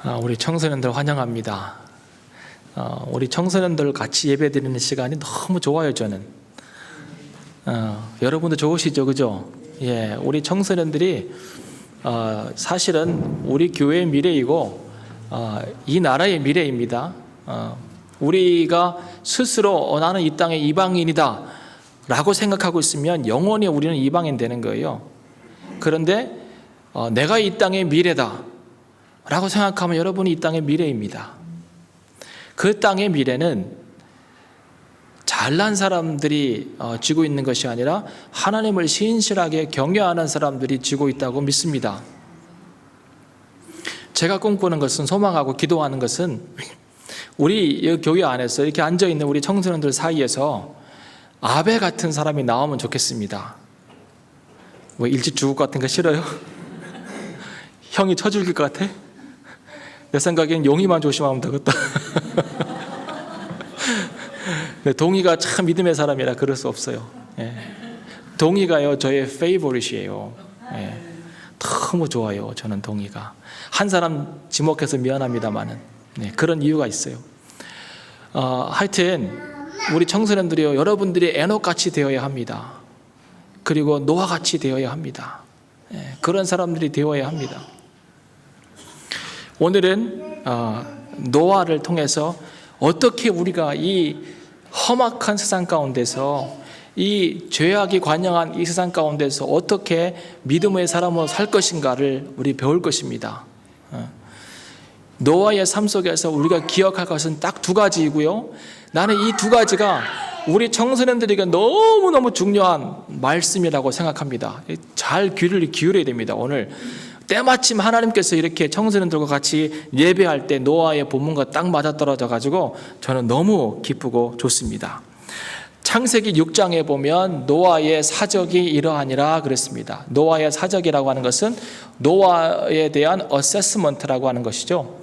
우리 청소년들 환영합니다. 우리 청소년들 같이 예배 드리는 시간이 너무 좋아요, 저는. 여러분도 좋으시죠, 그죠? 예, 우리 청소년들이 사실은 우리 교회의 미래이고 이 나라의 미래입니다. 우리가 스스로 나는 이 땅의 이방인이다 라고 생각하고 있으면 영원히 우리는 이방인 되는 거예요. 그런데 내가 이 땅의 미래다 라고 생각하면 여러분이 이 땅의 미래입니다. 그 땅의 미래는 잘난 사람들이 쥐고 있는 것이 아니라 하나님을 신실하게 경외하는 사람들이 쥐고 있다고 믿습니다. 제가 꿈꾸는 것은, 소망하고 기도하는 것은 우리 교회 안에서 이렇게 앉아있는 우리 청소년들 사이에서 아베 같은 사람이 나오면 좋겠습니다. 뭐 일찍 죽을 것 같은 거 싫어요? 형이 쳐 죽일 것 같아? 내 생각엔 용이만 조심하면 되겠다. 동이가 참 믿음의 사람이라 그럴 수 없어요. 예. 동이가요, 저의 페이보릿이에요. 예. 너무 좋아요, 저는 동이가. 한 사람 지목해서 미안합니다만은 그런 이유가 있어요. 하여튼 우리 청소년들이요, 여러분들이 에녹같이 되어야 합니다. 그리고 노아같이 되어야 합니다. 예. 그런 사람들이 되어야 합니다. 오늘은 노아를 통해서 어떻게 우리가 이 험악한 세상 가운데서, 이 죄악이 관영한 이 세상 가운데서 어떻게 믿음의 사람으로 살 것인가를 우리 배울 것입니다. 노아의 삶 속에서 우리가 기억할 것은 딱 두 가지이고요, 나는 이 두 가지가 우리 청소년들에게 너무너무 중요한 말씀이라고 생각합니다. 잘 귀를 기울여야 됩니다. 오늘 때마침 하나님께서 이렇게 청소년들과 같이 예배할 때 노아의 본문과 딱 맞아떨어져 가지고 저는 너무 기쁘고 좋습니다. 창세기 6장에 보면 노아의 사적이 이러하니라 그랬습니다. 노아의 사적이라고 하는 것은 노아에 대한 어세스먼트라고 하는 것이죠.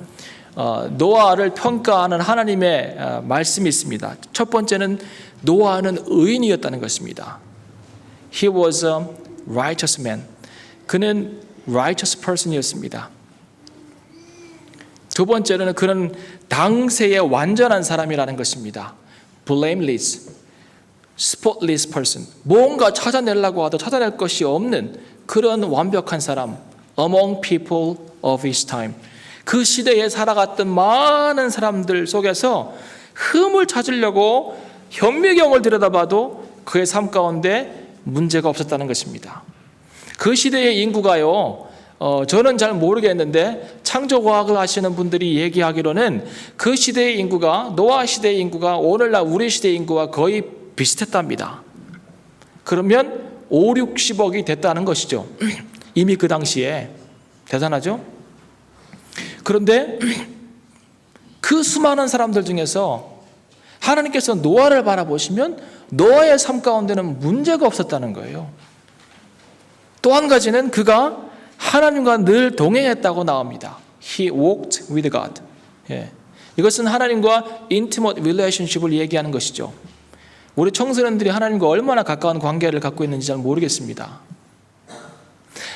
노아를 평가하는 하나님의 말씀이 있습니다. 첫 번째는 노아는 의인이었다는 것입니다. He was a righteous man. 그는 righteous person이었습니다. 두 번째로는 그는 당세의 완전한 사람이라는 것입니다. blameless, spotless person. 뭔가 찾아내려고 하도 찾아낼 것이 없는 그런 완벽한 사람. among people of his time. 그 시대에 살아갔던 많은 사람들 속에서 흠을 찾으려고 현미경을 들여다봐도 그의 삶 가운데 문제가 없었다는 것입니다. 그 시대의 인구가요, 저는 잘 모르겠는데 창조과학을 하시는 분들이 얘기하기로는 그 시대의 인구가, 노아 시대의 인구가 오늘날 우리 시대의 인구와 거의 비슷했답니다. 그러면 5, 60억이 됐다는 것이죠. 이미 그 당시에. 대단하죠? 그런데 그 수많은 사람들 중에서 하나님께서 노아를 바라보시면 노아의 삶 가운데는 문제가 없었다는 거예요. 또 한 가지는 그가 하나님과 늘 동행했다고 나옵니다. He walked with God. 예. 이것은 하나님과 intimate relationship을 얘기하는 것이죠. 우리 청소년들이 하나님과 얼마나 가까운 관계를 갖고 있는지 잘 모르겠습니다.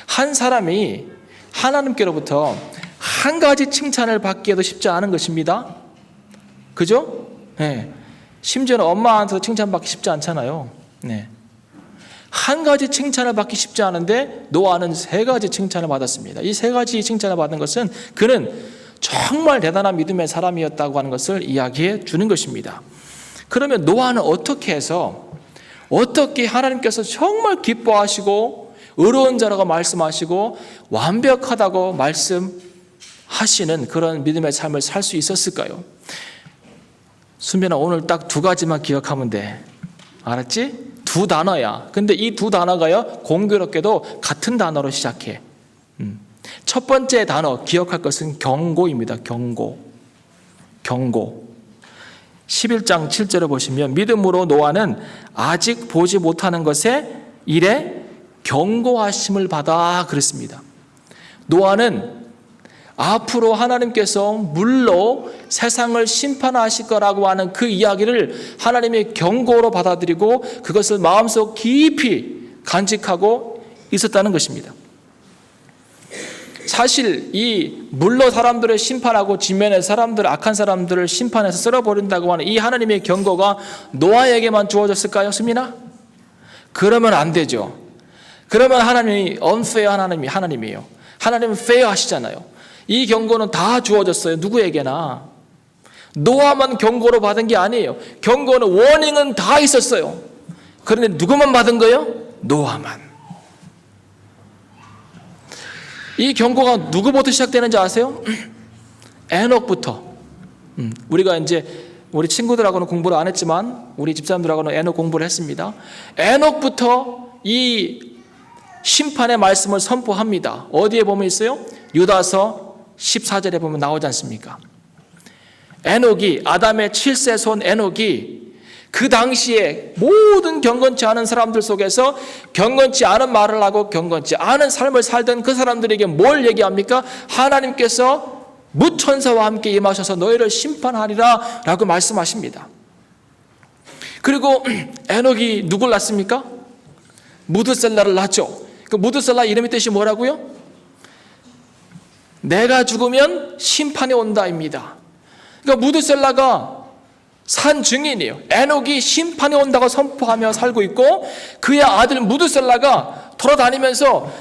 한 사람이 하나님께로부터 한 가지 칭찬을 받기에도 쉽지 않은 것입니다. 그죠? 예. 심지어는 엄마한테도 칭찬받기 쉽지 않잖아요. 네. 한 가지 칭찬을 받기 쉽지 않은데 노아는 세 가지 칭찬을 받았습니다. 이 세 가지 칭찬을 받은 것은 그는 정말 대단한 믿음의 사람이었다고 하는 것을 이야기해 주는 것입니다. 그러면 노아는 어떻게 해서, 어떻게 하나님께서 정말 기뻐하시고 의로운 자라고 말씀하시고 완벽하다고 말씀하시는 그런 믿음의 삶을 살 수 있었을까요? 수면아, 오늘 딱 두 가지만 기억하면 돼. 알았지? 두 단어야. 근데 이 두 단어가요, 공교롭게도 같은 단어로 시작해. 첫 번째 단어 기억할 것은 경고입니다. 경고. 11장 7절을 보시면 믿음으로 노아는 아직 보지 못하는 것에 일에 경고하심을 받아 그랬습니다. 노아는 앞으로 하나님께서 물로 세상을 심판하실 거라고 하는 그 이야기를 하나님의 경고로 받아들이고 그것을 마음속 깊이 간직하고 있었다는 것입니다. 사실 이 물로 사람들을 심판하고 지면의 사람들, 악한 사람들을 심판해서 쓸어버린다고 하는 이 하나님의 경고가 노아에게만 주어졌을까요? 수민아? 그러면 안 되죠. 그러면 하나님이 unfair 하나님이에요. 하나님은 fair 하시잖아요. 이 경고는 다 주어졌어요. 누구에게나. 노아만 경고로 받은 게 아니에요. 경고는 워닝은 다 있었어요. 그런데 누구만 받은 거예요? 노아만. 이 경고가 누구부터 시작되는지 아세요? 에녹부터. 우리가 이제 우리 친구들하고는 공부를 안 했지만 우리 집사람들하고는 에녹 공부를 했습니다. 에녹부터 이 심판의 말씀을 선포합니다. 어디에 보면 있어요? 유다서 14절에 보면 나오지 않습니까? 에녹이, 아담의 7세 손 에녹이 그 당시에 모든 경건치 않은 사람들 속에서 경건치 않은 말을 하고 경건치 않은 삶을 살던 그 사람들에게 뭘 얘기합니까? 하나님께서 무천사와 함께 임하셔서 너희를 심판하리라 라고 말씀하십니다. 그리고 에녹이 누굴 낳습니까? 무드셀라를 낳죠. 그 무드셀라 이름의 뜻이 뭐라고요? 내가 죽으면 심판이 온다입니다. 그러니까 무드셀라가 산 증인이에요. 에녹이 심판이 온다고 선포하며 살고 있고 그의 아들 무드셀라가 돌아다니면서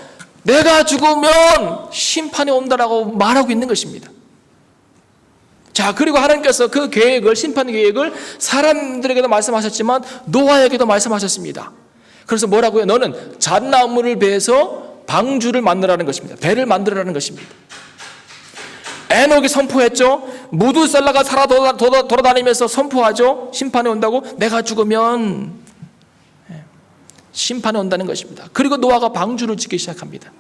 내가 죽으면 심판이 온다라고 말하고 있는 것입니다. 자, 그리고 하나님께서 그 계획을, 심판 계획을 사람들에게도 말씀하셨지만 노아에게도 말씀하셨습니다. 그래서 뭐라고요? 너는 잣나무를 베서 방주를 만들라는 것입니다. 배를 만들라는 것입니다. 에녹이 선포했죠. 무드셀라가 살아 돌아다니면서 선포하죠. 심판이 온다고. 내가 죽으면 심판이 온다는 것입니다. 그리고 노아가 방주를 짓기 시작합니다.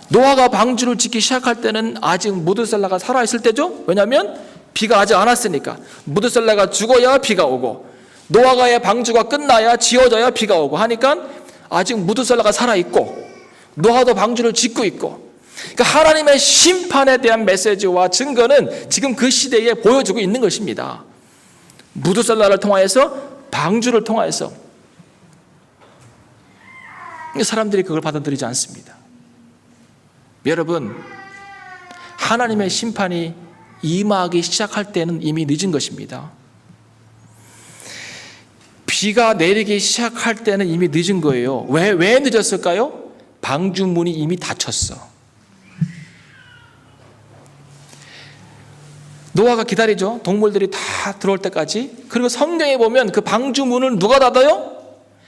노아가 방주를 짓기 시작할 때는 아직 무드셀라가 살아있을 때죠. 왜냐하면 비가 아직 안 왔으니까. 무드셀라가 죽어야 비가 오고 노아가의 방주가 끝나야 지어져야 비가 오고 하니까 아직 무드셀라가 살아있고 노아도 방주를 짓고 있고, 그러니까 하나님의 심판에 대한 메시지와 증거는 지금 그 시대에 보여주고 있는 것입니다. 무드셀라를 통하여서, 방주를 통하여서. 사람들이 그걸 받아들이지 않습니다. 여러분, 하나님의 심판이 임하기 시작할 때는 이미 늦은 것입니다. 비가 내리기 시작할 때는 이미 늦은 거예요. 왜 늦었을까요? 방주문이 이미 닫혔어. 노아가 기다리죠. 동물들이 다 들어올 때까지. 그리고 성경에 보면 그 방주문을 누가 닫아요?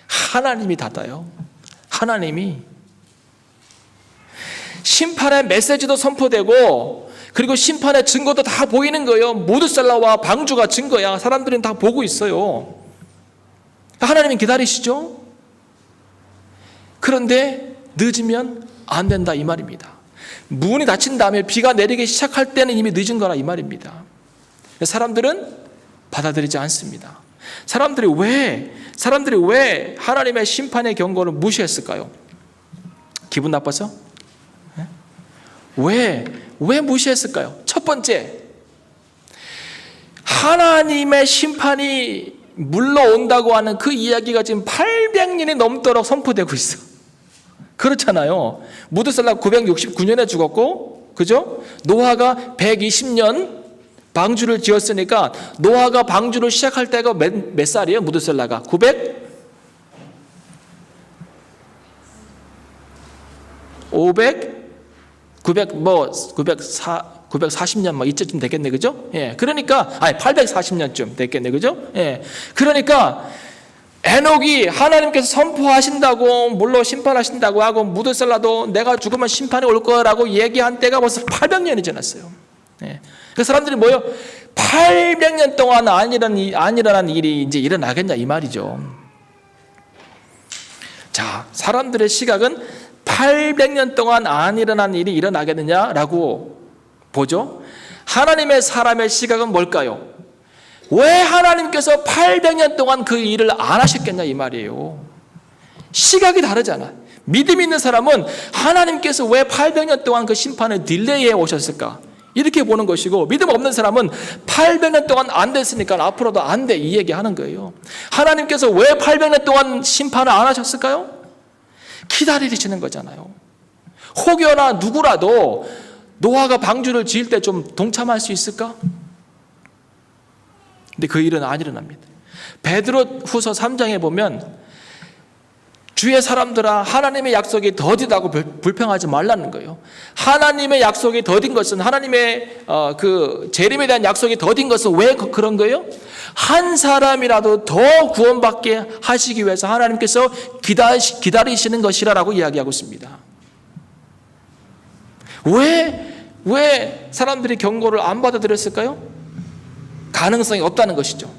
하나님이 닫아요. 하나님이. 심판의 메시지도 선포되고 그리고 심판의 증거도 다 보이는 거예요. 무드셀라와 방주가 증거야. 사람들은 다 보고 있어요. 하나님이 기다리시죠. 그런데 늦으면 안 된다 이 말입니다. 문이 닫힌 다음에 비가 내리기 시작할 때는 이미 늦은 거라 이 말입니다. 사람들은 받아들이지 않습니다. 사람들이 왜 하나님의 심판의 경고를 무시했을까요? 기분 나빠서? 왜 무시했을까요? 첫 번째, 하나님의 심판이 물러온다고 하는 그 이야기가 지금 800년이 넘도록 선포되고 있어. 그렇잖아요. 무드셀라 969년에 죽었고, 그죠? 노아가 120년 방주를 지었으니까 노아가 방주를 시작할 때가 몇 살이에요? 무드셀라가 940년 이때쯤 됐겠네, 그죠? 예, 그러니까 840년쯤 됐겠네, 그죠? 예, 그러니까 에녹이 하나님께서 선포하신다고, 물로 심판하신다고 하고 무드셀라도 내가 죽으면 심판이 올 거라고 얘기한 때가 벌써 800년이 지났어요. 예, 그 사람들이 뭐요? 800년 동안 안 일어난 일이 이제 일어나겠냐 이 말이죠. 자, 사람들의 시각은 800년 동안 안 일어난 일이 일어나겠느냐라고 보죠. 하나님의 사람의 시각은 뭘까요? 왜 하나님께서 800년 동안 그 일을 안 하셨겠냐 이 말이에요. 시각이 다르잖아. 믿음 있는 사람은 하나님께서 왜 800년 동안 그 심판을 딜레이해 오셨을까? 이렇게 보는 것이고, 믿음 없는 사람은 800년 동안 안 됐으니까 앞으로도 안 돼 이 얘기하는 거예요. 하나님께서 왜 800년 동안 심판을 안 하셨을까요? 기다리시는 거잖아요. 혹여나 누구라도 노아가 방주를 지을 때 좀 동참할 수 있을까? 근데 그 일은 안 일어납니다. 베드로후서 3장에 보면 주의 사람들아, 하나님의 약속이 더디다고 불평하지 말라는 거예요. 하나님의 약속이 더딘 것은, 하나님의 그 재림에 대한 약속이 더딘 것은 왜 그런 거예요? 한 사람이라도 더 구원받게 하시기 위해서 하나님께서 기다리시는 것이라고 이야기하고 있습니다. 왜 사람들이 경고를 안 받아들였을까요? 가능성이 없다는 것이죠.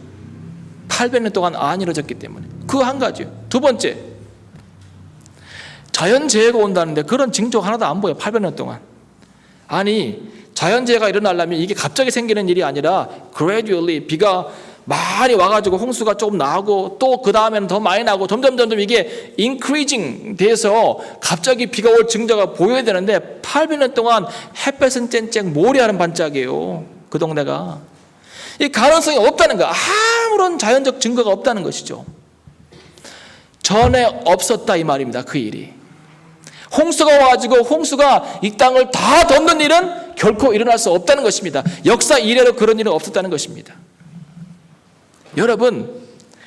800년 동안 안 이루어졌기 때문에. 그 한 가지요. 두 번째, 자연재해가 온다는데 그런 징조가 하나도 안 보여요. 800년 동안. 아니, 자연재해가 일어나려면 이게 갑자기 생기는 일이 아니라 gradually 비가 많이 와가지고 홍수가 조금 나고 또 그 다음에는 더 많이 나고 점점 이게 increasing 돼서 갑자기 비가 올 징조가 보여야 되는데 800년 동안 햇볕은 쨍쨍 모래알은 반짝이에요. 그 동네가. 이 가능성이 없다는 거야. 아무런 자연적 증거가 없다는 것이죠. 전에 없었다 이 말입니다. 그 일이. 홍수가 와가지고 홍수가 이 땅을 다 덮는 일은 결코 일어날 수 없다는 것입니다. 역사 이래로 그런 일은 없었다는 것입니다. 여러분,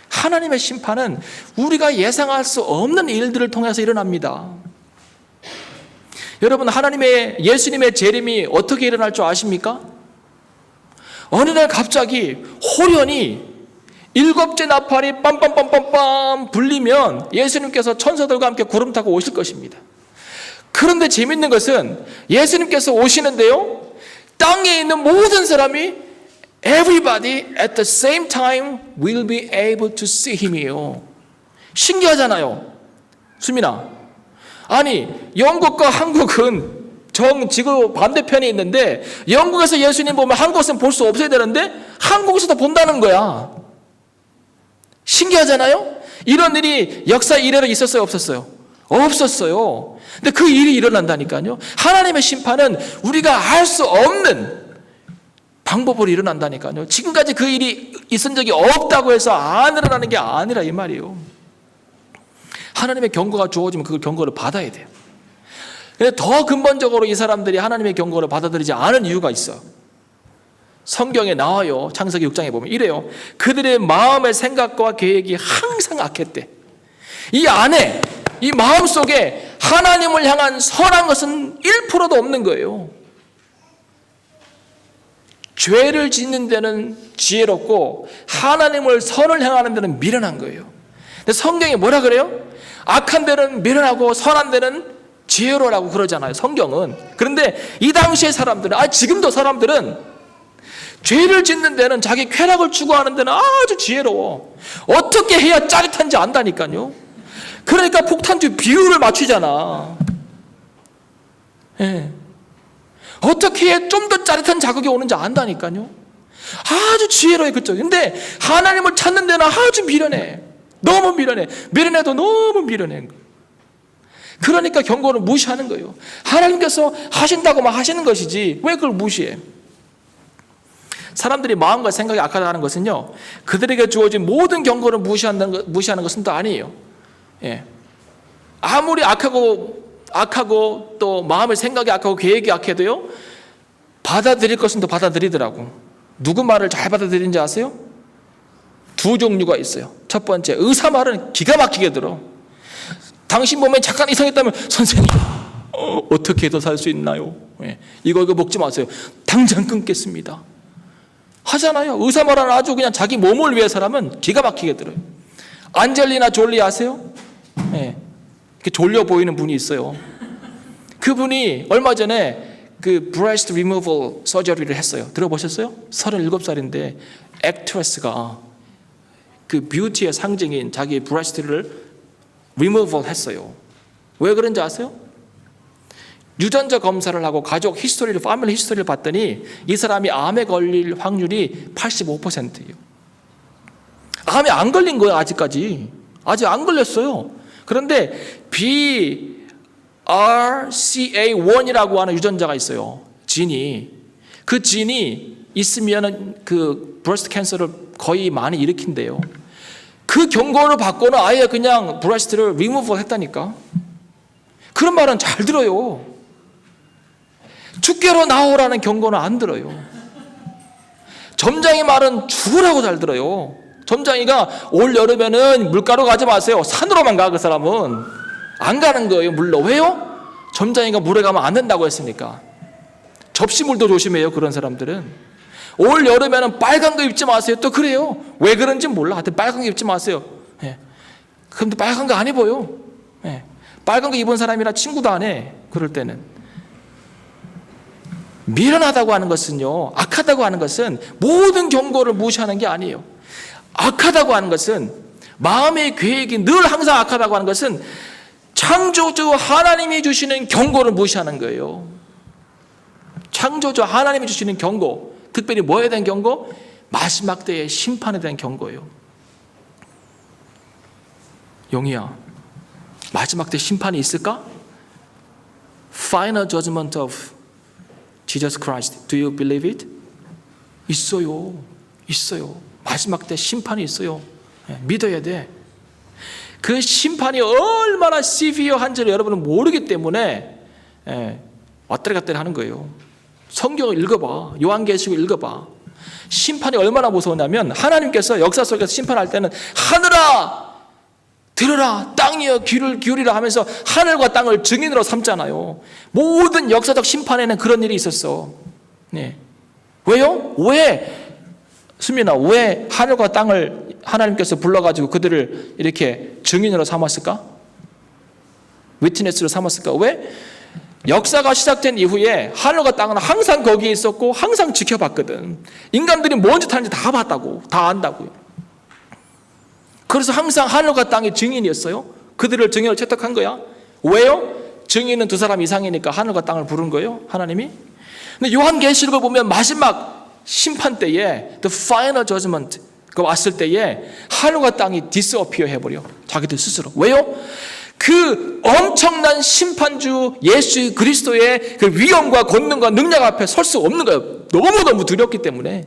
하나님의 심판은 우리가 예상할 수 없는 일들을 통해서 일어납니다. 여러분, 예수님의 재림이 어떻게 일어날 줄 아십니까? 어느 날 갑자기 호련히 7째 나팔이 빰빰빰빰빰 불리면 예수님께서 천사들과 함께 구름 타고 오실 것입니다. 그런데 재밌는 것은 예수님께서 오시는데요, 땅에 있는 모든 사람이 everybody at the same time will be able to see him이에요. 신기하잖아요. 수민아, 아니 영국과 한국은 지구 반대편에 있는데 영국에서 예수님 보면 한국에서는 볼 수 없어야 되는데 한국에서도 본다는 거야. 신기하잖아요. 이런 일이 역사 이래로 있었어요, 없었어요? 없었어요. 근데 그 일이 일어난다니까요. 하나님의 심판은 우리가 알 수 없는 방법으로 일어난다니까요. 지금까지 그 일이 있은 적이 없다고 해서 안 일어나는 게 아니라 이 말이에요. 하나님의 경고가 주어지면 그 경고를 받아야 돼요. 근데 더 근본적으로 이 사람들이 하나님의 경고를 받아들이지 않은 이유가 있어. 성경에 나와요. 창세기 6장에 보면 이래요. 그들의 마음의 생각과 계획이 항상 악했대. 이 안에, 이 마음속에 하나님을 향한 선한 것은 1%도 없는 거예요. 죄를 짓는 데는 지혜롭고 하나님을 선을 행하는 데는 미련한 거예요. 근데 성경이 뭐라 그래요? 악한 데는 미련하고 선한 데는 지혜로라고 그러잖아요, 성경은. 그런데 이 당시의 사람들은, 지금도 사람들은 죄를 짓는 데는, 자기 쾌락을 추구하는 데는 아주 지혜로워. 어떻게 해야 짜릿한지 안다니까요. 그러니까 폭탄주 비율을 맞추잖아. 예. 어떻게 해야 좀 더 짜릿한 자극이 오는지 안다니까요. 아주 지혜로워요, 그쪽. 근데 하나님을 찾는 데는 아주 미련해. 너무 미련해. 미련해도 너무 미련해. 그러니까 경고를 무시하는 거예요. 하나님께서 하신다고만 하시는 것이지 왜 그걸 무시해? 사람들이 마음과 생각이 악하다는 것은요, 그들에게 주어진 모든 경고를 무시하는 것은 또 아니에요. 예. 아무리 악하고 또 마음의 생각이 악하고 계획이 악해도요, 받아들일 것은 또 받아들이더라고. 누구 말을 잘 받아들이는지 아세요? 두 종류가 있어요. 첫 번째, 의사 말은 기가 막히게 들어. 당신 몸에 잠깐 이상했다면 선생님 어떻게 더 살 수 있나요? 예. 이거 먹지 마세요. 당장 끊겠습니다 하잖아요. 의사 말은 아주 그냥 자기 몸을 위해서라면 기가 막히게 들어요. 안젤리나 졸리 아세요? 예. 이렇게 졸려 보이는 분이 있어요. 그분이 얼마 전에 그 breast removal surgery를 했어요. 들어보셨어요? 37살인데 액트레스가 그 뷰티의 상징인 자기 브레스트를 removal 했어요. 왜 그런지 아세요? 유전자 검사를 하고 가족 히스토리를, 패밀리 히스토리를 봤더니 이 사람이 암에 걸릴 확률이 85%예요. 암에 안 걸린 거예요, 아직까지. 아직 안 걸렸어요. 그런데 BRCA1이라고 하는 유전자가 있어요. 진이. 그 진이 있으면 그 브레스트 캔서를 거의 많이 일으킨대요. 그 경고를 받고는 아예 그냥 브레스트를 리무브 했다니까. 그런 말은 잘 들어요. 주께로 나오라는 경고는 안 들어요. 점장이 말은 죽으라고 잘 들어요. 점장이가 올 여름에는 물가로 가지 마세요. 산으로만 가. 그 사람은 안 가는 거예요. 물로. 왜요? 점장이가 물에 가면 안 된다고 했으니까. 접시물도 조심해요. 그런 사람들은. 올 여름에는 빨간 거 입지 마세요. 또 그래요. 왜 그런지 몰라. 하여튼 빨간 거 입지 마세요. 예. 그럼 빨간 거 안 입어요. 예. 빨간 거 입은 사람이랑 친구도 안 해. 그럴 때는. 미련하다고 하는 것은요, 악하다고 하는 것은 모든 경고를 무시하는 게 아니에요. 악하다고 하는 것은, 마음의 계획이 늘 항상 악하다고 하는 것은 창조주 하나님이 주시는 경고를 무시하는 거예요. 창조주 하나님이 주시는 경고, 특별히 뭐에 대한 경고? 마지막 때의 심판에 대한 경고예요. 용이야, 마지막 때 심판이 있을까? Final judgment of Jesus Christ. Do you believe it? 있어요. 있어요. 마지막 때 심판이 있어요. 믿어야 돼. 그 심판이 얼마나 시비어한지를 여러분은 모르기 때문에 왔다리 갔다리 하는 거예요. 성경을 읽어봐. 요한계시록 읽어봐. 심판이 얼마나 무서우냐면 하나님께서 역사 속에서 심판할 때는 하늘아 들으라, 땅이여 귀를 기울이라 하면서 하늘과 땅을 증인으로 삼잖아요. 모든 역사적 심판에는 그런 일이 있었어. 네. 왜요? 왜? 수민아, 왜 하늘과 땅을 하나님께서 불러가지고 그들을 이렇게 증인으로 삼았을까? 위트네스로 삼았을까? 왜? 역사가 시작된 이후에 하늘과 땅은 항상 거기에 있었고 항상 지켜봤거든. 인간들이 뭔 짓 하는지 다 봤다고, 다 안다고요. 그래서 항상 하늘과 땅이 증인이었어요. 그들을 증인으로 채택한 거야. 왜요? 증인은 두 사람 이상이니까 하늘과 땅을 부른 거예요, 하나님이. 근데 요한계시록을 보면 마지막 심판 때에 the final judgment 그 왔을 때에 하늘과 땅이 disappear 해버려. 자기들 스스로. 왜요? 그 엄청난 심판주 예수 그리스도의 그 위엄과 권능과 능력 앞에 설 수 없는 거예요. 너무너무 두렵기 때문에.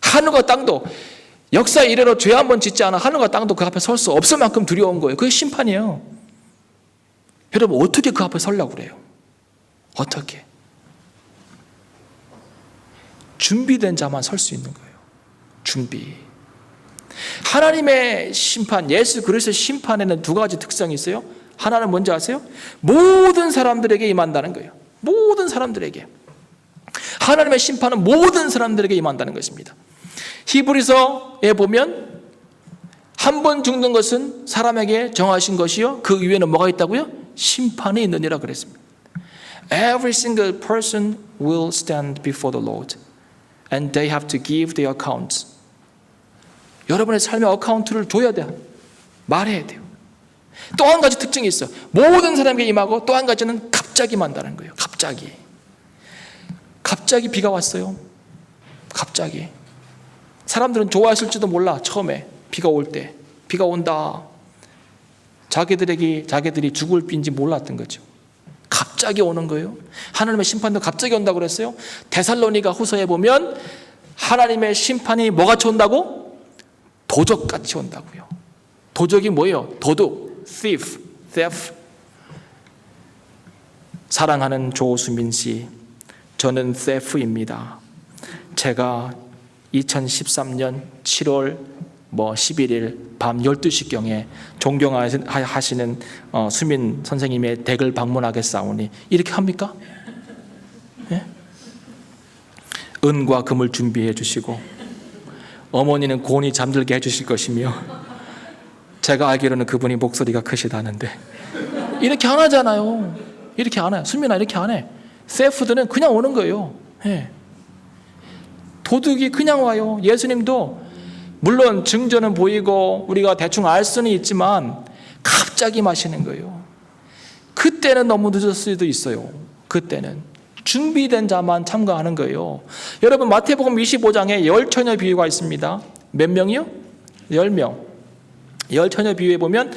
하늘과 땅도 역사 이래로 죄 한 번 짓지 않아 하늘과 땅도 그 앞에 설 수 없을 만큼 두려운 거예요. 그게 심판이에요. 여러분 어떻게 그 앞에 서려고 그래요? 어떻게? 준비된 자만 설 수 있는 거예요. 준비. 하나님의 심판, 예수 그리스도의 심판에는 두 가지 특성이 있어요. 하나는 뭔지 아세요? 모든 사람들에게 임한다는 거예요. 모든 사람들에게. 하나님의 심판은 모든 사람들에게 임한다는 것입니다. 히브리서에 보면 한 번 죽는 것은 사람에게 정하신 것이요 그 위에는 뭐가 있다고요? 심판이 있느니라 그랬습니다. Every single person will stand before the Lord and they have to give their accounts. 여러분의 삶의 어카운트를 줘야 돼요. 말해야 돼요. 또 한 가지 특징이 있어요. 모든 사람에게 임하고 또 한 가지는 갑자기 만다는 거예요. 갑자기 비가 왔어요. 갑자기. 사람들은 좋아했을지도 몰라. 처음에 비가 올 때 비가 온다. 자기들이 죽을 비인지 몰랐던 거죠. 갑자기 오는 거예요. 하나님의 심판도 갑자기 온다고 그랬어요. 데살로니가 후서에 보면 하나님의 심판이 뭐같이 온다고? 도적같이 온다고요. 도적이 뭐예요? 도둑, theft. 사랑하는 조수민 씨, 저는 thief입니다. 제가 2013년 7월 11일 밤 12시경에 존경하시는 수민 선생님의 댁을 방문하겠사오니 이렇게 합니까? 예? 은과 금을 준비해 주시고 어머니는 곤히 잠들게 해주실 것이며 제가 알기로는 그분이 목소리가 크시다는데 이렇게 안 하잖아요. 이렇게 안 해요. 수민아 이렇게 안 해. 세프드는 그냥 오는 거예요. 예. 도둑이 그냥 와요. 예수님도 물론 증거는 보이고 우리가 대충 알 수는 있지만 갑자기 마시는 거예요. 그때는 너무 늦을 수도 있어요. 그때는 준비된 자만 참가하는 거예요. 여러분 마태복음 25장에 열처녀 비유가 있습니다. 몇 명이요? 10명. 열처녀 비유에 보면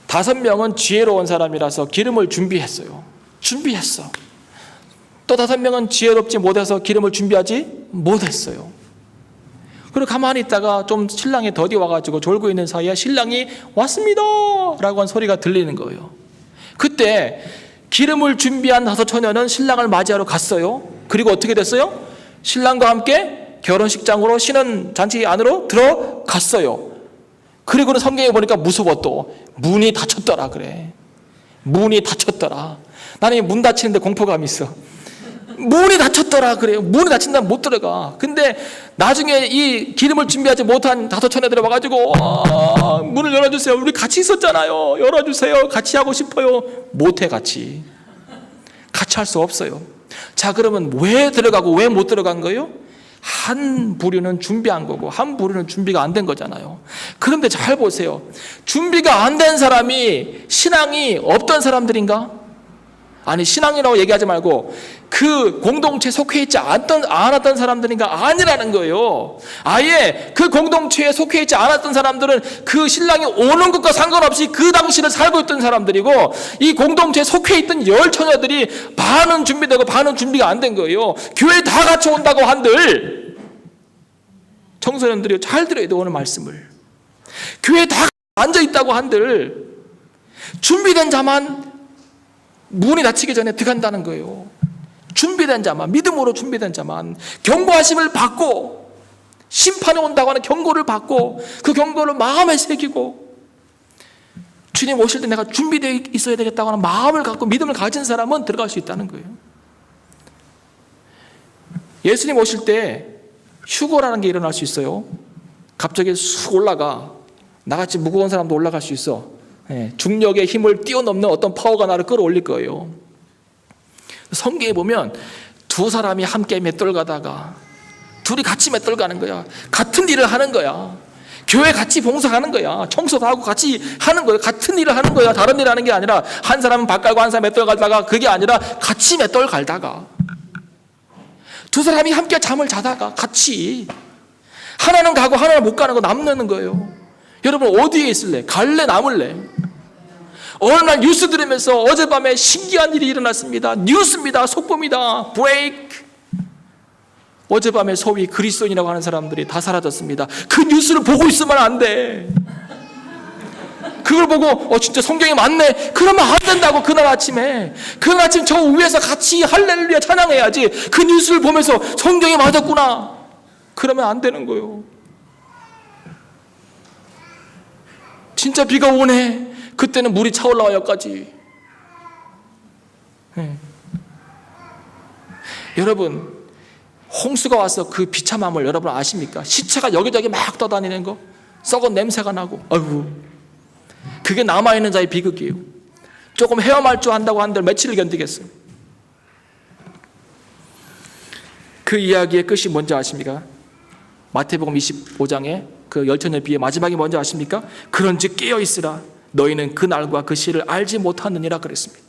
5명은 지혜로운 사람이라서 기름을 준비했어요. 준비했어. 또 5명은 지혜롭지 못해서 기름을 준비하지 못했어요. 그리고 가만히 있다가 좀 신랑이 더디 와가지고 졸고 있는 사이에 신랑이 왔습니다 라고 한 소리가 들리는 거예요. 그때 기름을 준비한 5 처녀는 신랑을 맞이하러 갔어요. 그리고 어떻게 됐어요? 신랑과 함께 결혼식장으로 신혼 잔치 안으로 들어갔어요. 그리고는 성경에 보니까 무서워. 또 문이 닫혔더라 그래. 문이 닫혔더라. 나는 문 닫히는데 공포감이 있어. 문이 닫혔더라 그래요. 문이 닫힌다면 못 들어가. 근데 나중에 이 기름을 준비하지 못한 5 처녀들이 와가지고 문을 열어주세요. 우리 같이 있었잖아요. 열어주세요. 같이 하고 싶어요. 못해. 같이 할 수 없어요. 자, 그러면 왜 들어가고 왜 못 들어간 거예요? 한 부류는 준비한 거고 한 부류는 준비가 안 된 거잖아요. 그런데 잘 보세요. 준비가 안 된 사람이 신앙이 없던 사람들인가? 아니, 신앙이라고 얘기하지 말고 그 공동체에 속해 있지 않았던 사람들인가? 아니라는 거예요. 아예 그 공동체에 속해 있지 않았던 사람들은 그 신랑이 오는 것과 상관없이 그 당시를 살고 있던 사람들이고, 이 공동체에 속해 있던 10 처녀들이 반은 준비되고 반은 준비가 안 된 거예요. 교회 다 같이 온다고 한들, 청소년들이 잘 들어야 돼. 오늘 말씀을. 교회 다 앉아 있다고 한들 준비된 자만 문이 닫히기 전에 들어간다는 거예요. 준비된 자만, 믿음으로 준비된 자만, 경고하심을 받고 심판이 온다고 하는 경고를 받고 그 경고를 마음에 새기고 주님 오실 때 내가 준비되어 있어야 되겠다고 하는 마음을 갖고 믿음을 가진 사람은 들어갈 수 있다는 거예요. 예수님 오실 때 휴거라는 게 일어날 수 있어요. 갑자기 쑥 올라가. 나같이 무거운 사람도 올라갈 수 있어. 중력의 힘을 뛰어넘는 어떤 파워가 나를 끌어올릴 거예요. 성경에 보면 2 사람이 함께 맷돌 가다가 둘이 같이 맷돌 가는 거야. 같은 일을 하는 거야. 교회 같이 봉사하는 거야. 청소도 하고 같이 하는 거야. 같은 일을 하는 거야. 다른 일을 하는 게 아니라 한 사람은 밭 갈고 한 사람은 맷돌 갈다가, 그게 아니라 같이 맷돌 갈다가 2 사람이 함께 잠을 자다가 같이, 하나는 가고 하나는 못 가는 거 남는 거예요. 여러분 어디에 있을래? 갈래? 남을래? 어느 날 뉴스 들으면서 어젯밤에 신기한 일이 일어났습니다. 뉴스입니다. 속보입니다. 브레이크. 어젯밤에 소위 그리스도인이라고 하는 사람들이 다 사라졌습니다. 그 뉴스를 보고 있으면 안 돼. 그걸 보고 진짜 성경이 맞네. 그러면 안 된다고. 그날 아침 저 위에서 같이 할렐루야 찬양해야지. 그 뉴스를 보면서 성경이 맞았구나. 그러면 안 되는 거예요. 진짜 비가 오네. 그때는 물이 차올라와 여기까지. 여러분, 홍수가 와서 그 비참함을 여러분 아십니까? 시체가 여기저기 막 떠다니는 거, 썩은 냄새가 나고, 아이고, 그게 남아있는 자의 비극이에요. 조금 헤엄할 줄 안다고 한들 며칠을 견디겠어요. 그 이야기의 끝이 뭔지 아십니까? 마태복음 25장에 그 10 처녀 비의 마지막이 뭔지 아십니까? 그런즉 깨어있으라. 너희는 그 날과 그 시를 알지 못하느니라 그랬습니다.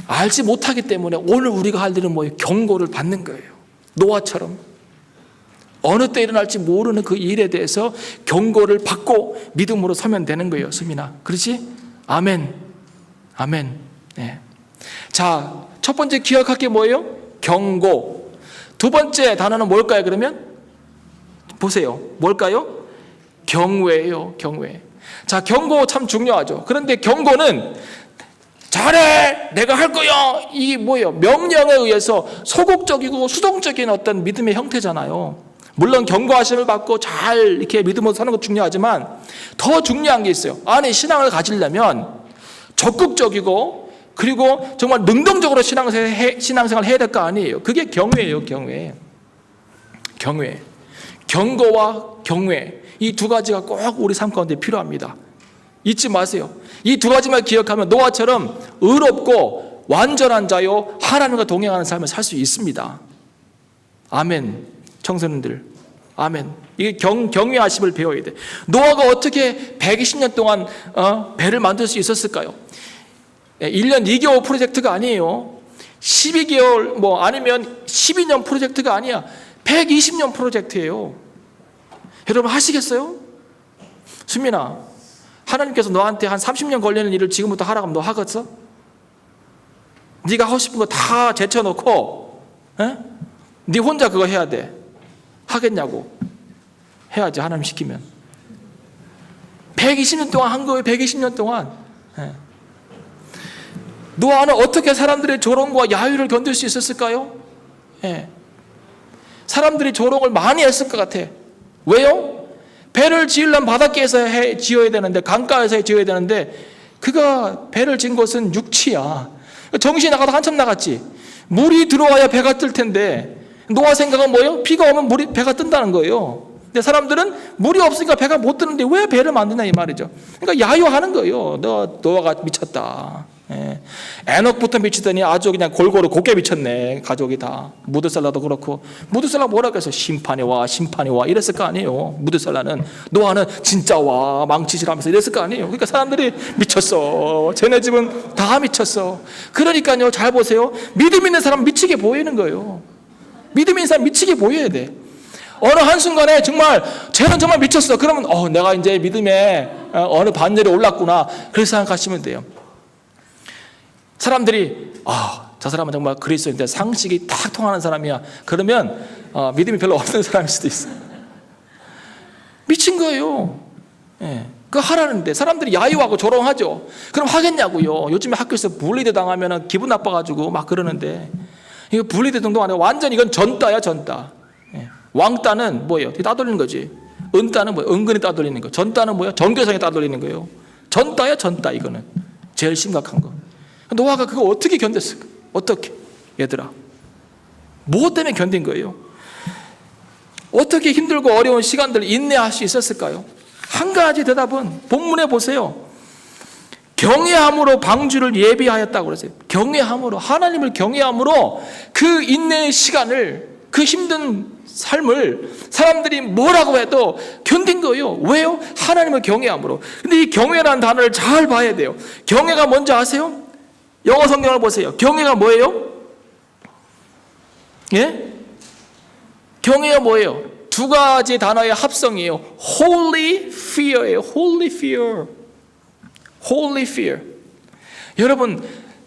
알지 못하기 때문에 오늘 우리가 할 일은 뭐예요? 경고를 받는 거예요. 노아처럼 어느 때 일어날지 모르는 그 일에 대해서 경고를 받고 믿음으로 서면 되는 거예요. 수민아, 그렇지? 아멘. 아멘. 네. 자, 첫 번째 기억할 게 뭐예요? 경고. 2 번째 단어는 뭘까요? 그러면 보세요. 뭘까요? 경외예요. 경외. 자, 경고 참 중요하죠. 그런데 경고는 잘해, 내가 할 거야, 이게 뭐예요? 명령에 의해서 소극적이고 수동적인 어떤 믿음의 형태잖아요. 물론 경고하심을 받고 잘 이렇게 믿음으로 사는 것도 중요하지만 더 중요한 게 있어요. 안에 신앙을 가지려면 적극적이고 그리고 정말 능동적으로 신앙생활을 해야 될 거 아니에요. 그게 경외예요. 경외. 경외. 경고와 경외, 이 2 가지가 꼭 우리 삶 가운데 필요합니다. 잊지 마세요. 이 2 가지만 기억하면 노아처럼 의롭고 완전한 자요 하나님과 동행하는 삶을 살 수 있습니다. 아멘. 청소년들, 아멘. 이게 경외하심을 배워야 돼. 노아가 어떻게 120년 동안 배를 만들 수 있었을까요? 1년 2개월 프로젝트가 아니에요. 12개월 아니면 12년 프로젝트가 아니야. 120년 프로젝트예요. 여러분 하시겠어요? 수민아, 하나님께서 너한테 한 30년 걸리는 일을 지금부터 하라고 하면 너 하겠어? 네가 하고 싶은 거 다 제쳐놓고 네 혼자 그거 해야 돼. 하겠냐고. 해야지, 하나님 시키면. 120년 동안 한 거예요. 120년 동안. 노아는 어떻게 사람들의 조롱과 야유를 견딜 수 있었을까요? 예. 사람들이 조롱을 많이 했을 것 같아. 왜요? 배를 지으려면 바닷가에서 지어야 되는데, 강가에서 지어야 되는데, 그가 배를 지은 곳은 육지야. 정신이 나가도 한참 나갔지. 물이 들어와야 배가 뜰 텐데, 노아 생각은 뭐예요? 비가 오면 배가 뜬다는 거예요. 근데 사람들은 물이 없으니까 배가 못 뜨는데 왜 배를 만드냐 이 말이죠. 그러니까 야유하는 거예요. 노아가 미쳤다. 예. 에녹부터 미치더니 아주 그냥 골고루 곱게 미쳤네. 가족이 다. 무드살라도 그렇고. 무드살라 뭐라고 해서 심판이 와 이랬을 거 아니에요. 무드살라는. 노아는 진짜 와 망치질하면서 이랬을 거 아니에요. 그러니까 사람들이 미쳤어. 쟤네 집은 다 미쳤어. 그러니까요, 잘 보세요. 믿음 있는 사람 미치게 보이는 거예요. 믿음 있는 사람 미치게 보여야 돼. 어느 한순간에 정말 쟤는 정말 미쳤어. 그러면 내가 이제 믿음의 어느 반열에 올랐구나. 그렇게 생각하시면 돼요. 사람들이 저 사람은 정말 그리스도인데 상식이 딱 통하는 사람이야. 그러면 믿음이 별로 없는 사람일 수도 있어요. 미친 거예요. 예. 그거 하라는데 사람들이 야유하고 조롱하죠. 그럼 하겠냐고요. 요즘에 학교에서 분리대 당하면 기분 나빠가지고 막 그러는데, 이거 분리대 정도 아니고 완전 이건 전따야, 전따. 예. 왕따는 뭐예요? 따돌리는 거지. 은따는 뭐예요? 은근히 따돌리는 거. 전따는 뭐예요? 전교생에 따돌리는 거예요. 전따야, 전따. 이거는 제일 심각한 거. 노아가 그거 어떻게 견뎠을까? 어떻게? 얘들아, 뭐 때문에 견딘 거예요? 어떻게 힘들고 어려운 시간들을 인내할 수 있었을까요? 한 가지 대답은 본문에 보세요. 경외함으로 방주를 예비하였다고 그러세요. 경외함으로, 하나님을 경외함으로 그 인내의 시간을, 그 힘든 삶을 사람들이 뭐라고 해도 견딘 거예요. 왜요? 하나님을 경외함으로. 근데 이 경외라는 단어를 잘 봐야 돼요. 경외가 뭔지 아세요? 영어 성경을 보세요. 경외가 뭐예요? 예? 경외가 뭐예요? 두 가지 단어의 합성이에요. Holy fear예요. Holy fear. Holy fear. 여러분,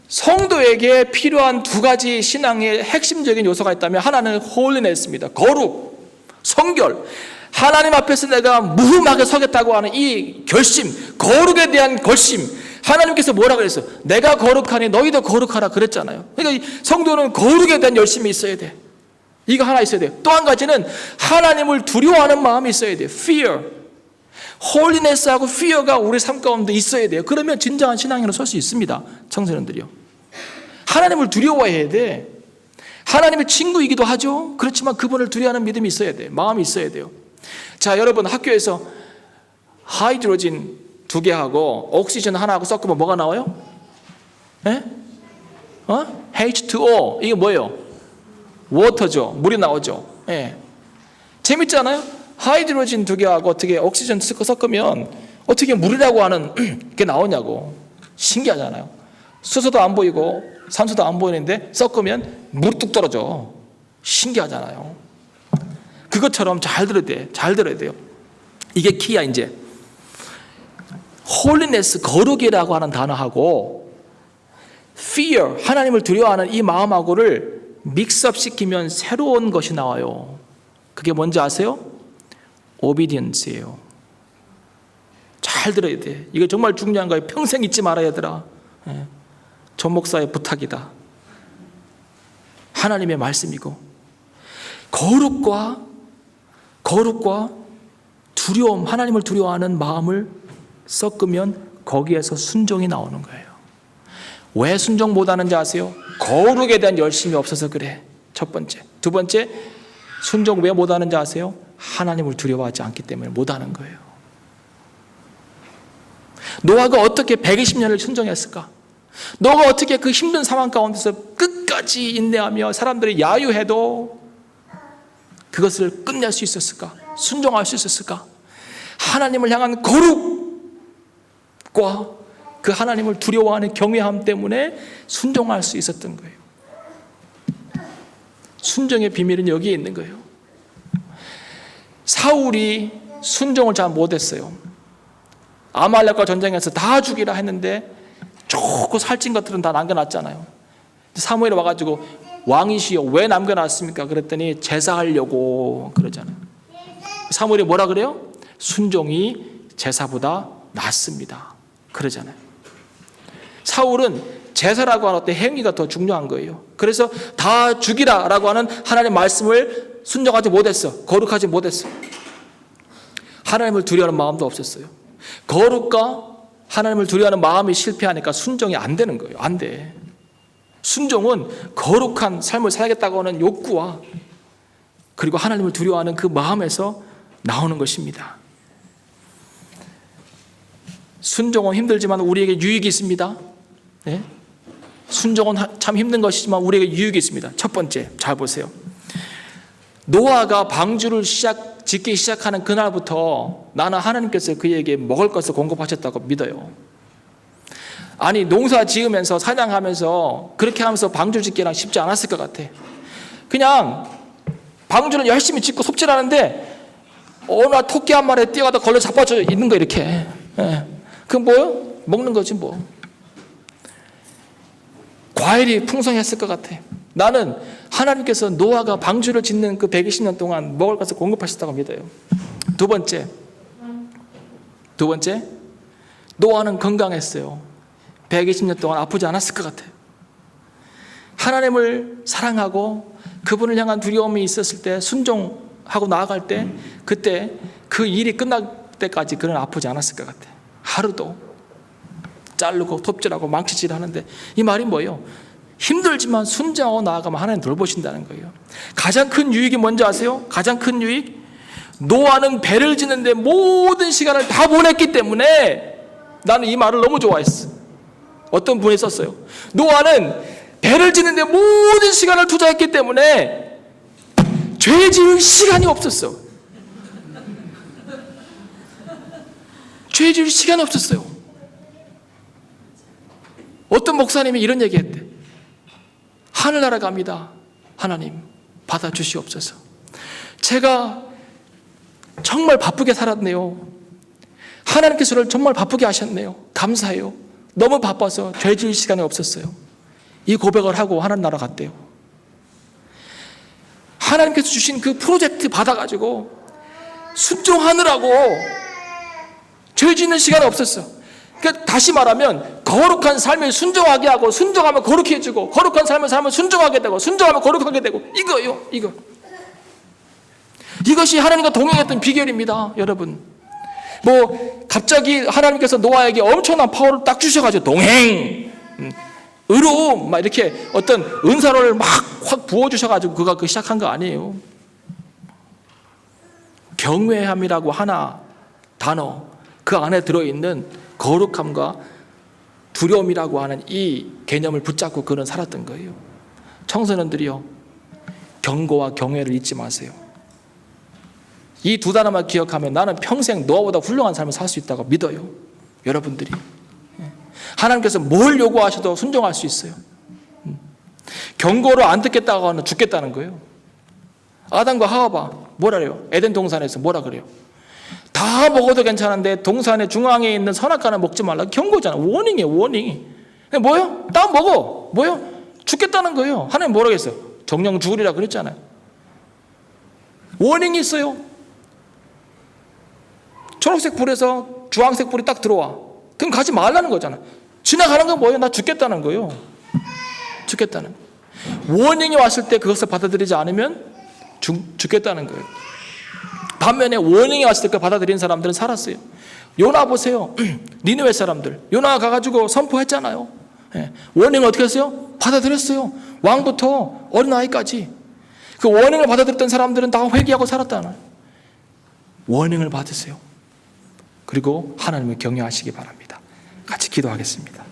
성도에게 필요한 두 가지 신앙의 핵심적인 요소가 있다면 하나는 holiness입니다. 거룩, 성결. 하나님 앞에서 내가 무흠하게 서겠다고 하는 이 결심, 거룩에 대한 결심. 하나님께서 뭐라 그랬어요? 내가 거룩하니 너희도 거룩하라 그랬잖아요. 그러니까 성도는 거룩에 대한 열심이 있어야 돼. 이거 하나 있어야 돼요. 또 한 가지는 하나님을 두려워하는 마음이 있어야 돼요. Fear. Holiness하고 fear가 우리 삶 가운데 있어야 돼요. 그러면 진정한 신앙인으로 설 수 있습니다. 청소년들이요. 하나님을 두려워해야 돼. 하나님의 친구이기도 하죠. 그렇지만 그분을 두려워하는 믿음이 있어야 돼. 마음이 있어야 돼요. 자, 여러분 학교에서 하이드로진 2개 하고 옥시전 하나하고 섞으면 뭐가 나와요? 예? H2O. 이게 뭐예요? 워터죠. 물이 나오죠. 예. 재밌잖아요? 하이드로진 2개하고 어떻게 옥시전 섞으면 어떻게 물이라고 하는 게 나오냐고. 신기하잖아요. 수소도 안 보이고 산소도 안 보이는데 섞으면 물이 뚝 떨어져. 신기하잖아요. 그것처럼 잘 들어야 돼. 잘 들어야 돼요. 이게 키야 이제. 홀리네스, 거룩이라고 하는 단어하고 fear, 하나님을 두려워하는 이 마음하고를 믹스업시키면 새로운 것이 나와요. 그게 뭔지 아세요? obedience예요. 잘 들어야 돼. 이게 정말 중요한 거예요. 평생 잊지 말아야 되더라. 전 목사의 부탁이다. 하나님의 말씀이고 거룩과 두려움, 하나님을 두려워하는 마음을 섞으면 거기에서 순종이 나오는 거예요. 왜 순종 못하는지 아세요? 거룩에 대한 열심이 없어서 그래. 첫 번째. 두 번째, 순종 왜 못하는지 아세요? 하나님을 두려워하지 않기 때문에 못하는 거예요. 노아가 어떻게 120년을 순종했을까? 노아가 어떻게 그 힘든 상황 가운데서 끝까지 인내하며 사람들이 야유해도 그것을 끝낼 수 있었을까? 순종할 수 있었을까? 하나님을 향한 거룩과 그 하나님을 두려워하는 경외함 때문에 순종할 수 있었던 거예요. 순종의 비밀은 여기에 있는 거예요. 사울이 순종을 잘 못했어요. 아말렉과 전쟁에서 다 죽이라 했는데 좋고 살찐 것들은 다 남겨놨잖아요. 사무엘이 와가지고 왕이시여 왜 남겨놨습니까? 그랬더니 제사하려고 그러잖아요. 사무엘이 뭐라 그래요? 순종이 제사보다 낫습니다. 그러잖아요. 사울은 제사라고 하는 어떤 행위가 더 중요한 거예요. 그래서 다 죽이라라고 하는 하나님의 말씀을 순종하지 못했어. 거룩하지 못했어. 하나님을 두려워하는 마음도 없었어요. 거룩과 하나님을 두려워하는 마음이 실패하니까 순종이 안 되는 거예요. 안 돼. 순종은 거룩한 삶을 살겠다고 하는 욕구와 그리고 하나님을 두려워하는 그 마음에서 나오는 것입니다. 순종은 힘들지만 우리에게 유익이 있습니다. 네? 순종은 참 힘든 것이지만 우리에게 유익이 있습니다. 첫 번째, 잘 보세요. 노아가 방주를 짓기 시작하는 그날부터 나는 하나님께서 그에게 먹을 것을 공급하셨다고 믿어요. 아니, 농사 지으면서 사냥하면서 그렇게 하면서 방주 짓기랑 쉽지 않았을 것 같아. 그냥 방주는 열심히 짓고 섭질하는데 어느 날 토끼 한 마리에 뛰어가다 걸려 자빠져 있는 거 이렇게. 예. 그건 뭐요? 먹는 거지 뭐. 과일이 풍성했을 것 같아. 나는 하나님께서 노아가 방주를 짓는 그 120년 동안 먹을 것을 공급하셨다고 믿어요. 두 번째, 노아는 건강했어요. 120년 동안 아프지 않았을 것 같아요. 하나님을 사랑하고 그분을 향한 두려움이 있었을 때, 순종하고 나아갈 때, 그때 그 일이 끝날 때까지 그는 아프지 않았을 것 같아요. 하루도 자르고 톱질하고 망치질 하는데, 이 말이 뭐예요? 힘들지만 순종하고 나아가면 하나님 돌보신다는 거예요. 가장 큰 유익이 뭔지 아세요? 가장 큰 유익? 노아는 배를 짓는데 모든 시간을 다 보냈기 때문에, 나는 이 말을 너무 좋아했어. 어떤 분이 썼어요. 노아는 배를 짓는데 모든 시간을 투자했기 때문에 죄 지을 시간이 없었어. 죄 지을 시간이 없었어요. 어떤 목사님이 이런 얘기했대. 하늘나라 갑니다. 하나님 받아주시옵소서. 제가 정말 바쁘게 살았네요. 하나님께서 저를 정말 바쁘게 하셨네요. 감사해요. 너무 바빠서 죄 지을 시간이 없었어요. 이 고백을 하고 하나님 나라 갔대요. 하나님께서 주신 그 프로젝트 받아가지고 순종하느라고 죄 짓는 시간이 없었어. 그러니까 다시 말하면 거룩한 삶을 순종하게 하고, 순종하면 거룩해 해주고, 거룩한 삶을 살면 순종하게 되고, 순종하면 거룩하게 되고, 이거예요. 이것이 하나님과 동행했던 비결입니다. 여러분, 뭐 갑자기 하나님께서 노아에게 엄청난 파워를 딱 주셔가지고 동행, 의로움 막 이렇게 어떤 은사를 막 확 부어주셔가지고 그가 그 시작한 거 아니에요. 경외함이라고 하나 단어, 그 안에 들어있는 거룩함과 두려움이라고 하는 이 개념을 붙잡고 그는 살았던 거예요. 청소년들이요, 경고와 경외를 잊지 마세요. 이 두 단어만 기억하면 나는 평생 노아보다 훌륭한 삶을 살 수 있다고 믿어요. 여러분들이 하나님께서 뭘 요구하셔도 순종할 수 있어요. 경고를 안 듣겠다고 하면 죽겠다는 거예요. 아담과 하와가 뭐라 그래요? 에덴 동산에서 뭐라 그래요? 다 먹어도 괜찮은데 동산의 중앙에 있는 선악과는 먹지 말라. 경고잖아. 워닝이에요. 워닝이. 뭐요? 다 먹어. 뭐요? 죽겠다는 거예요. 하나님 뭐라고 했어요? 정령 죽으리라 그랬잖아요. 워닝이 있어요. 초록색 불에서 주황색 불이 딱 들어와. 그럼 가지 말라는 거잖아. 지나가는 건 뭐예요? 나 죽겠다는 거예요. 죽겠다는. 워닝이 왔을 때 그것을 받아들이지 않으면 죽겠다는 거예요. 반면에 워닝이 왔을 때 그걸 받아들인 사람들은 살았어요. 요나 보세요. 니느웨 사람들. 요나가 가가지고 선포했잖아요. 워닝을 어떻게 했어요? 받아들였어요. 왕부터 어린아이까지. 그 워닝을 받아들였던 사람들은 다 회개하고 살았잖아요. 워닝을 받으세요. 그리고 하나님을 경외하시기 바랍니다. 같이 기도하겠습니다.